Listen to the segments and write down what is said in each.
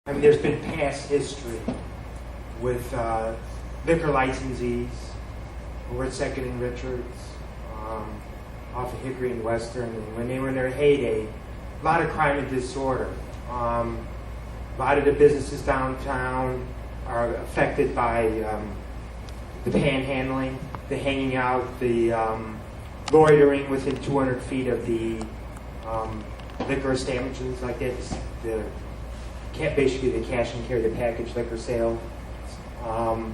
I mean, there's been past history with liquor licensees over at 2nd and Richards, off of Hickory and Western, and when they were in their heyday, a lot of crime and disorder. A lot of the businesses downtown are affected by the panhandling, the hanging out, the loitering within 200 feet of the liquor establishments like that, basically the cash and carry, the package liquor sale. And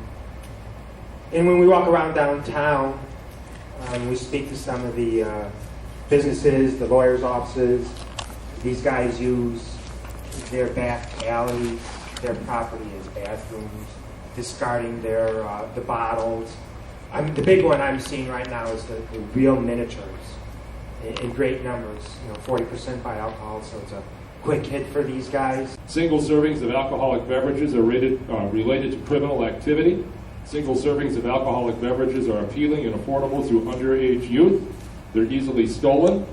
when we walk around downtown, we speak to some of the businesses, the lawyers' offices. These guys use their back alleys, their property as bathrooms, discarding the bottles. The big one I'm seeing right now is the real miniatures in great numbers, 40% by alcohol, so it's a quick hit for these guys. Single servings of alcoholic beverages are related to criminal activity. Single servings of alcoholic beverages are appealing and affordable to underage youth. They're easily stolen.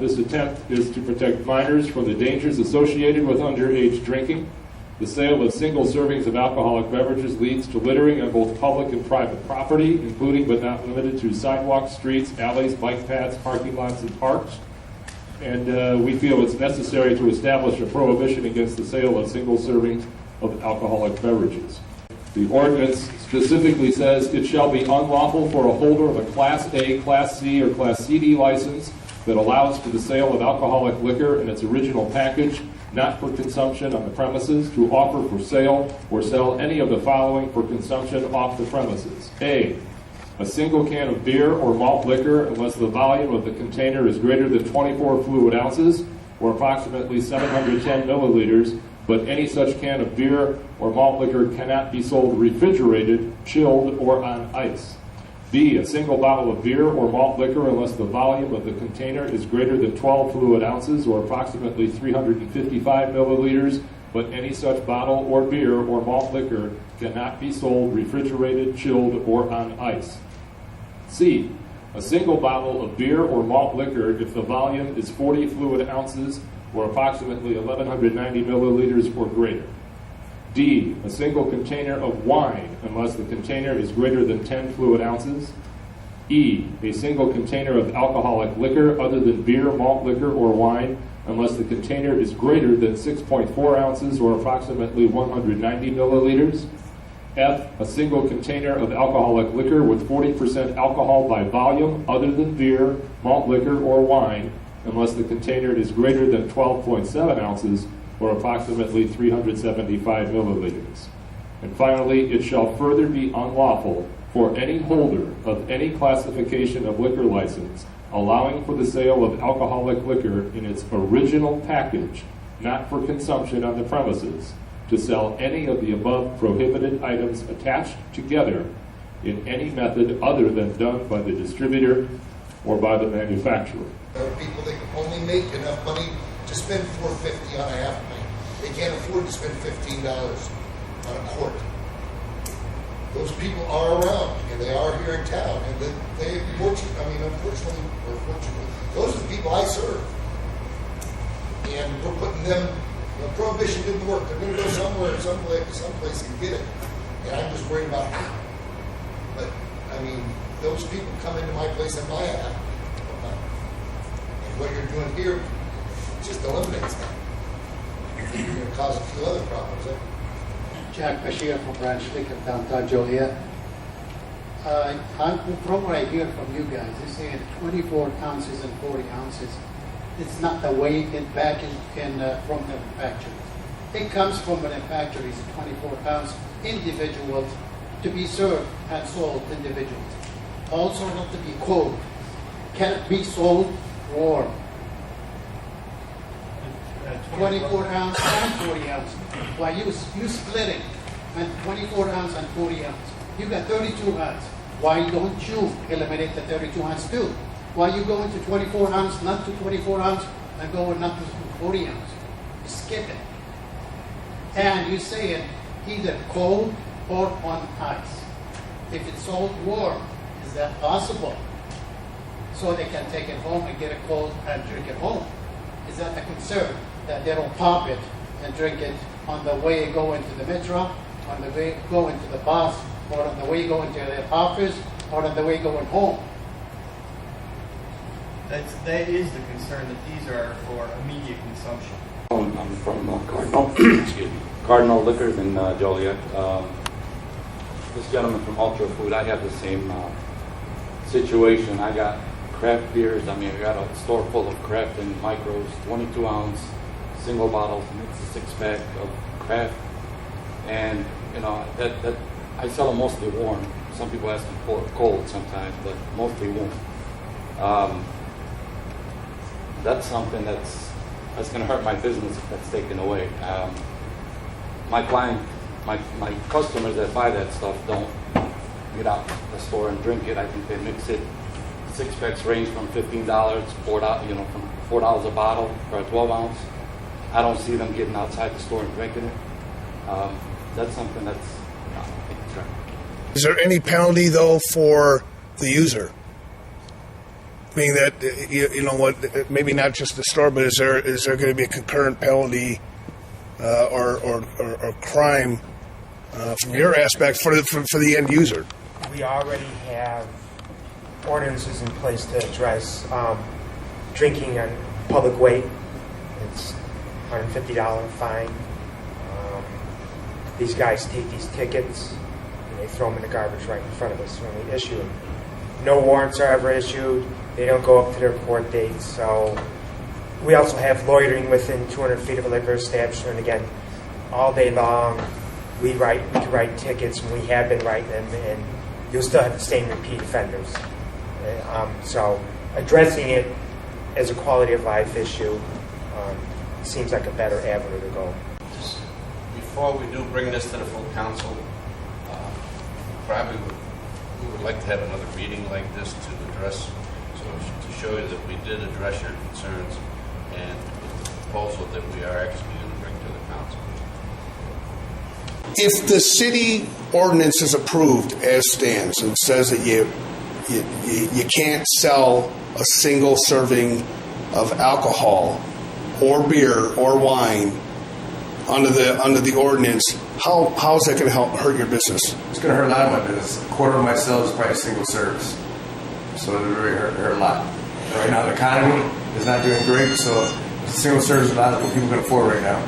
This attempt is to protect minors from the dangers associated with underage drinking. The sale of single servings of alcoholic beverages leads to littering on both public and private property, including but not limited to sidewalks, streets, alleys, bike paths, parking lots, and parks. And we feel it's necessary to establish a prohibition against the sale of single servings of alcoholic beverages. The ordinance specifically says it shall be unlawful for a holder of a Class A, Class C, or Class CD license that allows for the sale of alcoholic liquor in its original package, not for consumption on the premises, to offer for sale or sell any of the following for consumption off the premises. A single can of beer or malt liquor unless the volume of the container is greater than 24 fluid ounces or approximately 710 milliliters, but any such can of beer or malt liquor cannot be sold refrigerated, chilled, or on ice. B, a single bottle of beer or malt liquor unless the volume of the container is greater than 12 fluid ounces or approximately 355 milliliters, but any such bottle or beer or malt liquor cannot be sold refrigerated, chilled, or on ice. C, a single bottle of beer or malt liquor if the volume is 40 fluid ounces or approximately 1,190 milliliters or greater. D, a single container of wine unless the container is greater than 10 fluid ounces. E, a single container of alcoholic liquor other than beer, malt liquor, or wine unless the container is greater than 6.4 ounces or approximately 190 milliliters. F, a single container of alcoholic liquor with 40% alcohol by volume other than beer, malt liquor, or wine unless the container is greater than 12.7 ounces or approximately 375 milliliters. And finally, it shall further be unlawful for any holder of any classification of liquor license allowing for the sale of alcoholic liquor in its original package, not for consumption on the premises, to sell any of the above prohibited items attached together in any method other than done by the distributor or by the manufacturer. There are people that can only make enough money to spend $4.50 on a half pint. They can't afford to spend $15 on a quart. Those people are around, and they are here in town, and unfortunately, or fortunately, those are the people I serve. And we're putting them, prohibition didn't work. They're going to go somewhere, someplace and get it. And I'm just worried about how. But, those people come into my place and buy a half. And what you're doing here just eliminates that. You're going to cause a few other problems. Jack Bashir from Branch Ticket, downtown Joliet. From what I hear from you guys, you're saying 24 ounces and 40 ounces. It's not the weight in package from the manufacturer. It comes from the manufacturer. It's 24 ounce individuals to be served and sold individuals. Also not to be cold. Can it be sold warm? 24 ounce and 40 ounce. Why you splitting and 24 ounce and 40 ounce? You got 32 ounce. Why don't you eliminate the 32 ounce too? Why you go into 24 ounce, not to 24 ounce, and go not to 40 ounce? You skip it. And you say it either cold or on ice. If it's sold warm, is that possible? So they can take it home and get it cold and drink it home. Is that a concern? That they don't pop it and drink it on the way going to the metro, on the way going to the bus, or on the way going to the office, or on the way going home. That is the concern, that these are for immediate consumption. I'm from Cardinal, excuse me, Cardinal Liquors in Joliet. This gentleman from Ultra Food, I have the same situation. I got craft beers. I mean, I got a store full of craft and micros, 22-ounce single bottles, and it's a six-pack of craft. And you know that I sell them mostly warm. Some people ask me for it cold sometimes, but mostly warm. That's something that's going to hurt my business if that's taken away. My client, my customers that buy that stuff don't get out the store and drink it. I think they mix it. Six packs range from $15, $4, from $4 a bottle for a 12-ounce. I don't see them getting outside the store and drinking it. That's something that's I think it's right. Is there any penalty though for the user? Meaning that you know what, maybe not just the store, but is there going to be a concurrent penalty or crime from your aspect for the end user? We already have ordinances in place to address drinking on public way. It's $150 fine. These guys take these tickets and they throw them in the garbage right in front of us when we issue them. No warrants are ever issued. They don't go up to their court dates. So we also have loitering within 200 feet of a liquor establishment. Again, all day long, we can write tickets, and we have been writing them, and you'll still have the same repeat offenders. So addressing it as a quality of life issue seems like a better avenue to go. Just before we do bring this to the full council, we would like to have another meeting like this to address, to show you that we did address your concerns and the proposal that we are actually going to bring to the council. If the city ordinance is approved as stands and says that you can't sell a single serving of alcohol or beer or wine under the ordinance, how is that going to help hurt your business? It's going to hurt a lot of my business. A quarter of my sales is probably single serves. So it really hurt a lot. Right now the economy is not doing great, so single serves is not what people can afford right now.